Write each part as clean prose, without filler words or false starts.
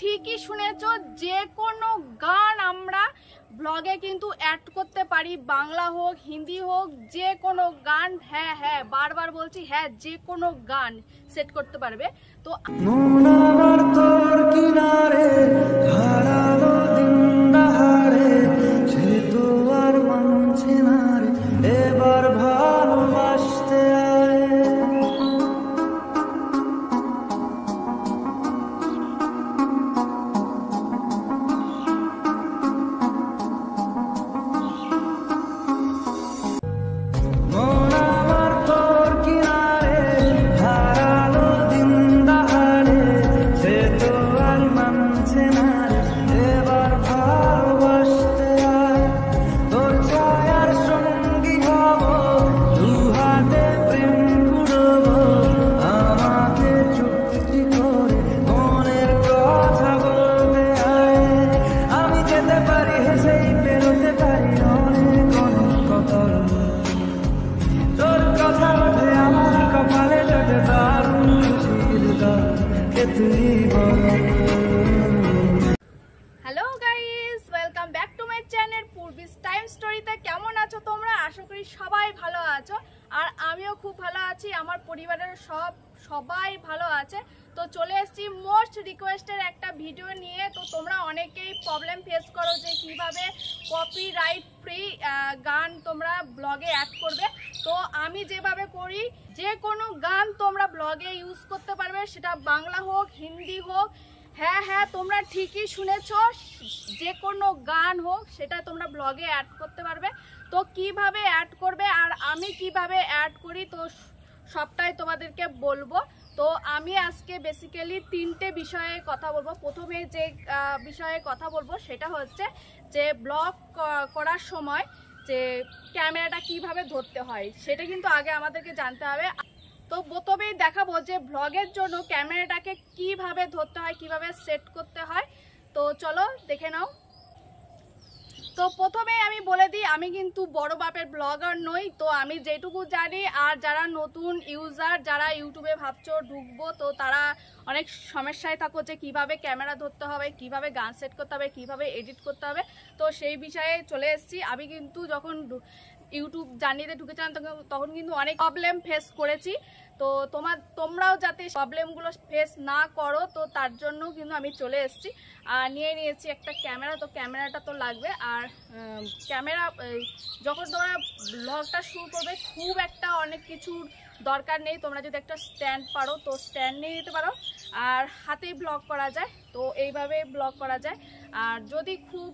ঠিকই শুনেছো, যে কোনো গান আমরা ব্লগে কিন্তু অ্যাড করতে পারি, বাংলা হোক হিন্দি হোক যে কোনো গান। হ্যাঁ হ্যাঁ, বারবার বলছি, হ্যাঁ যে কোনো গান সেট করতে পারবে। তো hello guys, welcome back to my channel Purbi's time স্টোরিতে। কেমন আছো তোমরা? আশা করি সবাই ভালো আছো, আর আমিও খুব ভালো আছি। আমার পরিবারের সবাই ভালো আছে। তো চলে এসেছি মোস্ট রিকোয়েস্টের একটা ভিডিও নিয়ে। তো তোমরা অনেকেই প্রবলেম ফেস করো যে কিভাবে কপিরাইট ফ্রি গান তোমরা ব্লগে অ্যাড করবে। তো আমি যেভাবে করি, যে কোনো গান তোমরা ব্লগে ইউজ করতে পারবে, সেটা বাংলা হোক হিন্দি হোক। হ্যাঁ হ্যাঁ, তোমরা ঠিকই শুনেছো, যে কোনো গান হোক সেটা তোমরা ব্লগে অ্যাড করতে পারবে। তো কিভাবে অ্যাড করবে আর আমি কিভাবে অ্যাড করি, তো সবটাই তোমাদেরকে বলবো। তো আমি আজকে বেসিক্যালি তিনটে বিষয়ে কথা বলবো। প্রথমে যে বিষয়ে কথা বলবো সেটা হচ্ছে যে ব্লগ করার সময় যে ক্যামেরাটা কিভাবে ধরতে হয়, সেটা কিন্তু আগে আমাদেরকে জানতে হবে। তো প্রথমেই দেখাবো যে ব্লগের জন্য ক্যামেরাটাকে কিভাবে ধরতে হয়, কিভাবে সেট করতে হয়। তো চলো দেখে নাও। তো প্রথমে আমি বলে দিই, আমি কিন্তু বড় বাপের ব্লগার নই। তো আমি যেটুকু জানি, আর যারা নতুন ইউজার, যারা ইউটিউবে ভাবছো ঢুকবো, তো তারা অনেক সমস্যায় থাকো যে কিভাবে ক্যামেরা ধরতে হবে, কিভাবে গান সেট করতে হবে, কিভাবে এডিট করতে হবে। তো সেই বিষয়ে চলে এসেছি। আমি কিন্তু যখন ইউটিউব জার্নিতে ঢুকেছিলাম তখন কিন্তু অনেক প্রবলেম ফেস করেছি। তো তোমরাও যাতে প্রবলেমগুলো ফেস না করো, তো তার জন্য কিন্তু আমি চলে এসেছি। আর নিয়ে নিয়েছি একটা ক্যামেরা। তো ক্যামেরাটা তো লাগবে। আর ক্যামেরা যখন তোমরা ব্লগটা শুরু করবে, খুব একটা অনেক কিছুর দরকার নেই। তোমরা যদি একটা স্ট্যান্ড পারো তো স্ট্যান্ড নিয়ে নিতে পারো, আর হাতেই ব্লগ করা যায়। তো এইভাবে ব্লগ করা যায়। আর যদি খুব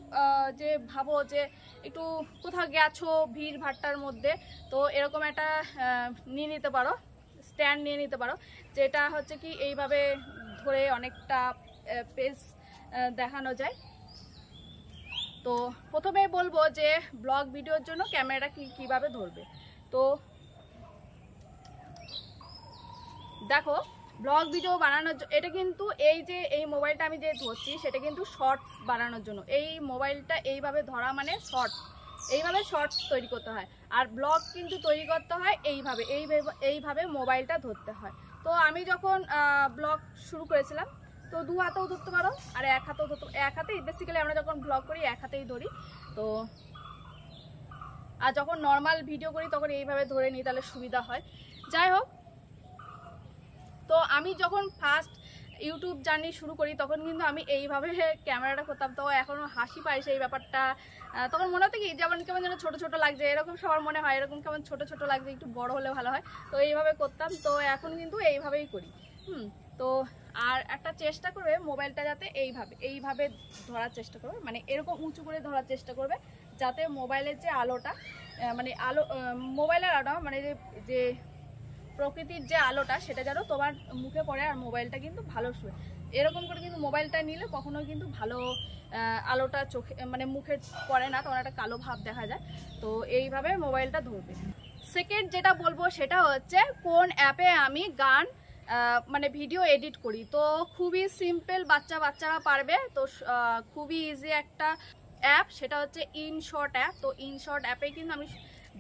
যে ভাবো যে একটু কোথাও গেছো ভিড় ভাট্টার মধ্যে, তো এরকম একটা নিয়ে নিতে পারো, স্ট্যান্ড নিয়ে নিতে পারো, যেটা হচ্ছে কি এইভাবে ধরে অনেকটা পেজ দেখানো যায়। তো প্রথমে বলবো যে ব্লগ ভিডিওর জন্য ক্যামেরাটা কিভাবে ধরবে। তো দেখো, ব্লগ ভিডিও বানানোর এটা কিন্তু এই মোবাইলটা আমি যে ধরছি সেটা কিন্তু শর্টস বানানোর জন্য। এই মোবাইলটা এইভাবে ধরা মানে শর্টস, এইভাবে শর্টস তৈরি করতে হয়। আর ব্লগ কিন্তু তৈরি করতে হয় এইভাবে মোবাইলটা ধরতে হয়। তো আমি যখন ব্লগ শুরু করেছিলাম, তো দু হাতেও ধরতে পারো আর এক হাতেও ধরতে, এক হাতেই বেসিক্যালি আমরা যখন ব্লগ করি এক হাতেই ধরি। তো আর যখন নর্মাল ভিডিও করি তখন এইভাবে ধরে নিই, তাহলে সুবিধা হয়। যাই হোক, তো আমি যখন ফার্স্ট ইউটিউব জার্নি শুরু করি তখন কিন্তু আমি এইভাবে ক্যামেরাটা করতাম। তো এখনও হাসি পাই সেই ব্যাপারটা। তখন মনে হতো কি যেমন কেমন যেন ছোটো ছোটো লাগছে, এরকম সবার মনে হয়, এরকম কেমন ছোটো ছোটো লাগছে, একটু বড় হলে ভালো হয়। তো এইভাবে করতাম। তো এখন কিন্তু এইভাবেই করি। তো আর একটা চেষ্টা করবে মোবাইলটা যাতে এইভাবে ধরার চেষ্টা করবে, মানে এরকম উঁচু করে ধরার চেষ্টা করবে, যাতে মোবাইলের যে আলোটা, মানে মোবাইলের আলোটা মানে যে প্রকৃতির যে আলোটা, সেটা যেন তোমার মুখে পড়ে আর মোবাইলটা কিন্তু ভালো শুয়ে। এরকম করে কিন্তু মোবাইলটা নিলে কখনোই কিন্তু ভালো আলোটা চোখে মানে মুখে পড়ে না, তোমার একটা কালো ভাব দেখা যায়। তো এইভাবে মোবাইলটা ধরবে। সেকেন্ড যেটা বলবো সেটা হচ্ছে কোন অ্যাপে আমি গান মানে ভিডিও এডিট করি। তো খুবই সিম্পল, বাচ্চারা পারবে। তো খুবই ইজি একটা অ্যাপ, সেটা হচ্ছে ইনশর্ট অ্যাপ। তো ইনশর্ট অ্যাপে কিন্তু আমি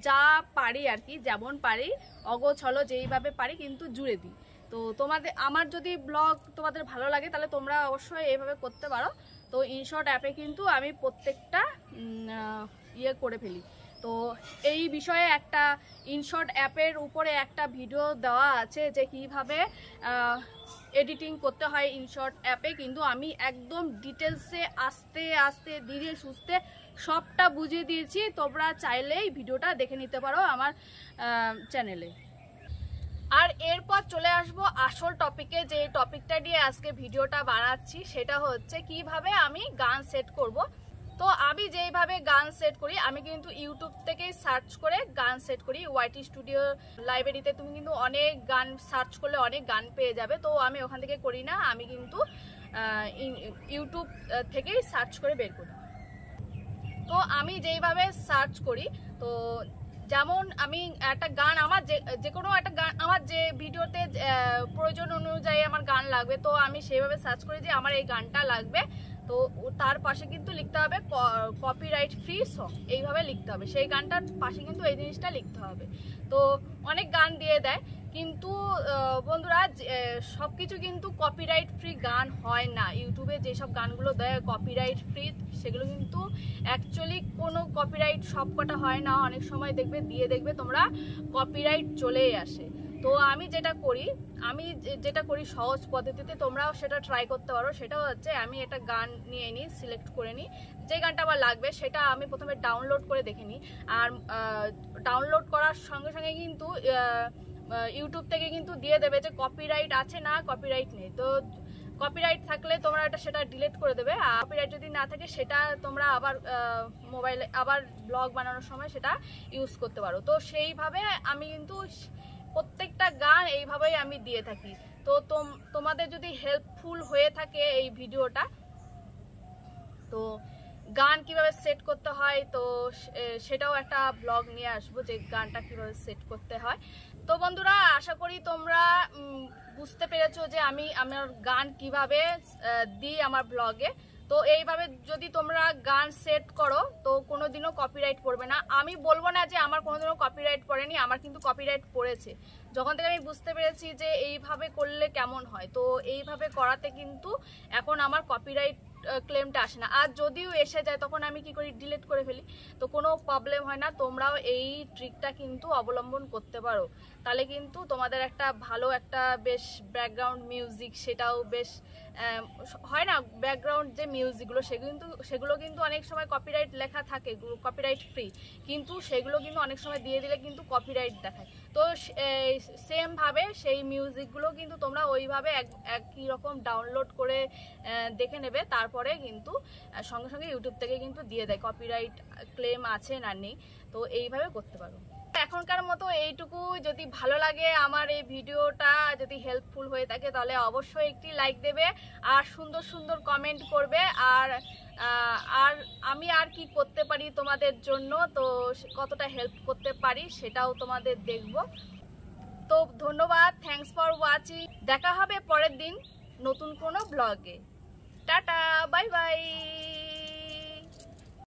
যা পারি আর কি, যেমন পারি অগোছলো যেইভাবে পারি কিন্তু জুড়ে দিই। তো তো আমার যদি ব্লগ তোমাদের ভালো লাগে তাহলে তোমরা অবশ্যই এইভাবে করতে পারো। তো ইনশর্ট অ্যাপে কিন্তু আমি প্রত্যেকটা ইয়ে করে ফেলি। তো এই বিষয়ে একটা ইনশর্ট অ্যাপের উপরে একটা ভিডিও দেওয়া আছে যে কিভাবে এডিটিং করতে হয় ইনশর্ট অ্যাপে, কিন্তু আমি একদম ডিটেলসে আস্তে আস্তে ধীরে সুস্থে সবটা বুঝিয়ে দিয়েছি। তোমরা চাইলেই ভিডিওটা দেখে নিতে পারো আমার চ্যানেলে। আর এরপর চলে আসবো আসল টপিকে, যে টপিকটা নিয়ে আজকে ভিডিওটা বানাচ্ছি সেটা হচ্ছে কিভাবে আমি গান সেট করব। তো আমি যেইভাবে গান সেট করি, আমি কিন্তু ইউটিউব থেকেই সার্চ করে গান সেট করি। ওয়াইটি স্টুডিও লাইব্রেরিতে তুমি কিন্তু অনেক গান সার্চ করলে অনেক গান পেয়ে যাবে। তো আমি ওখান থেকে করি না, আমি কিন্তু ইউটিউব থেকেই সার্চ করে বের করি। তো আমি যেইভাবে সার্চ করি, তো যেমন আমি একটা গান আমার যে কোনো একটা গান আমার যে ভিডিওতে প্রয়োজন অনুযায়ী আমার গান লাগবে, তো আমি সেইভাবে সার্চ করি যে আমার এই গানটা লাগবে। তো তার পাশে কিন্তু লিখতে হবে কপিরাইট ফ্রি সং, এইভাবে লিখতে হবে। সেই গানটার পাশে কিন্তু এই জিনিসটা লিখতে হবে। তো অনেক গান দিয়ে দেয়, কিন্তু বন্ধুরা সব কিছু কিন্তু কপিরাইট ফ্রি গান হয় না। ইউটিউবে যেসব গানগুলো দেয় কপিরাইট ফ্রি, সেগুলো কিন্তু অ্যাকচুয়ালি কোনো কপিরাইট সবকটা হয় না। অনেক সময় দেখবে তোমরা কপিরাইট চলেই আসে। তো আমি যেটা করি সহজ পদ্ধতিতে, তোমরাও সেটা ট্রাই করতে পারো। সেটা হচ্ছে আমি একটা গান নিয়ে নিই, সিলেক্ট করে নিই, যে গানটা আমার লাগবে সেটা আমি প্রথমে ডাউনলোড করে দেখে নিই। আর ডাউনলোড করার সঙ্গে সঙ্গে কিন্তু ইউটিউব থেকে কিন্তু দিয়ে দেবে যে কপিরাইট আছে না কপিরাইট নেই। তো কপিরাইট থাকলে তোমরা সেটা ডিলিট করে দেবে, আর কপিরাইট যদি না থাকে সেটা তোমরা আবার মোবাইলে আবার ব্লগ বানানোর সময় সেটা ইউজ করতে পারো। তো সেইভাবে আমি কিন্তু প্রত্যেকটা গান এইভাবেই আমি দিয়ে থাকি। তো তোমাদের যদি হেল্পফুল হয়ে থাকে এই ভিডিওটা, তো গান কিভাবে সেট করতে হয় তো সেটাও একটা ব্লগ নিয়ে আসবো, যে গানটা কিভাবে সেট করতে হয়। তো বন্ধুরা, আশা করি তোমরা বুঝতে পেরেছো যে আমি আমার গান কিভাবে দিই আমার ব্লগে। তো এইভাবে যদি তোমরা গান সেট করো তো কোনোদিনও কপিরাইট পড়বে না। আমি বলবো না যে আমার কোনোদিনও কপিরাইট পড়েনি, আমার কিন্তু কপিরাইট পড়েছে। যখন থেকে আমি বুঝতে পেরেছি যে এইভাবে করলে কেমন হয়, তো এইভাবে করাতে কিন্তু এখন আমার কপিরাইট ক্লেমটা আসে না। আর যদিও এসে যায় তখন আমি কি করি, ডিলিট করে ফেলি। তো কোনো প্রবলেম হয় না। তোমরাও এই ট্রিকটা কিন্তু অবলম্বন করতে পারো, তাহলে কিন্তু তোমাদের একটা ভালো একটা বেশ ব্যাকগ্রাউন্ড মিউজিক, সেটাও বেশ হয় না, ব্যাকগ্রাউন্ড যে মিউজিকগুলো সেগুলো কিন্তু অনেক সময় কপিরাইট লেখা থাকে, কপিরাইট ফ্রি, কিন্তু সেগুলো কিন্তু অনেক সময় দিয়ে দিলে কিন্তু কপিরাইট দেখায়। তো সেম ভাবে সেই মিউজিকগুলো কিন্তু তোমরা ওইভাবে একই রকম ডাউনলোড করে দেখে নেবে, তারপরে কিন্তু সঙ্গে সঙ্গে ইউটিউব থেকে কিন্তু দিয়ে দেয় কপিরাইট ক্লেম আছে না নেই। তো এইভাবে করতে পারো। এখনকার মতো এইটুকু। যদি ভালো লাগে আমার এই ভিডিওটা, যদি হেল্পফুল হয়ে থাকে, তাহলে অবশ্যই একটি লাইক দেবে আর সুন্দর সুন্দর কমেন্ট করবে। আর আমি আর কি করতে পারি তোমাদের জন্য, তো কতটা হেল্প করতে পারি সেটাও তোমাদের দেখব। তো ধন্যবাদ, থ্যাঙ্কস ফর ওয়াচিং। দেখা হবে পরের দিন নতুন কোনো ব্লগে। Tata, bye bye.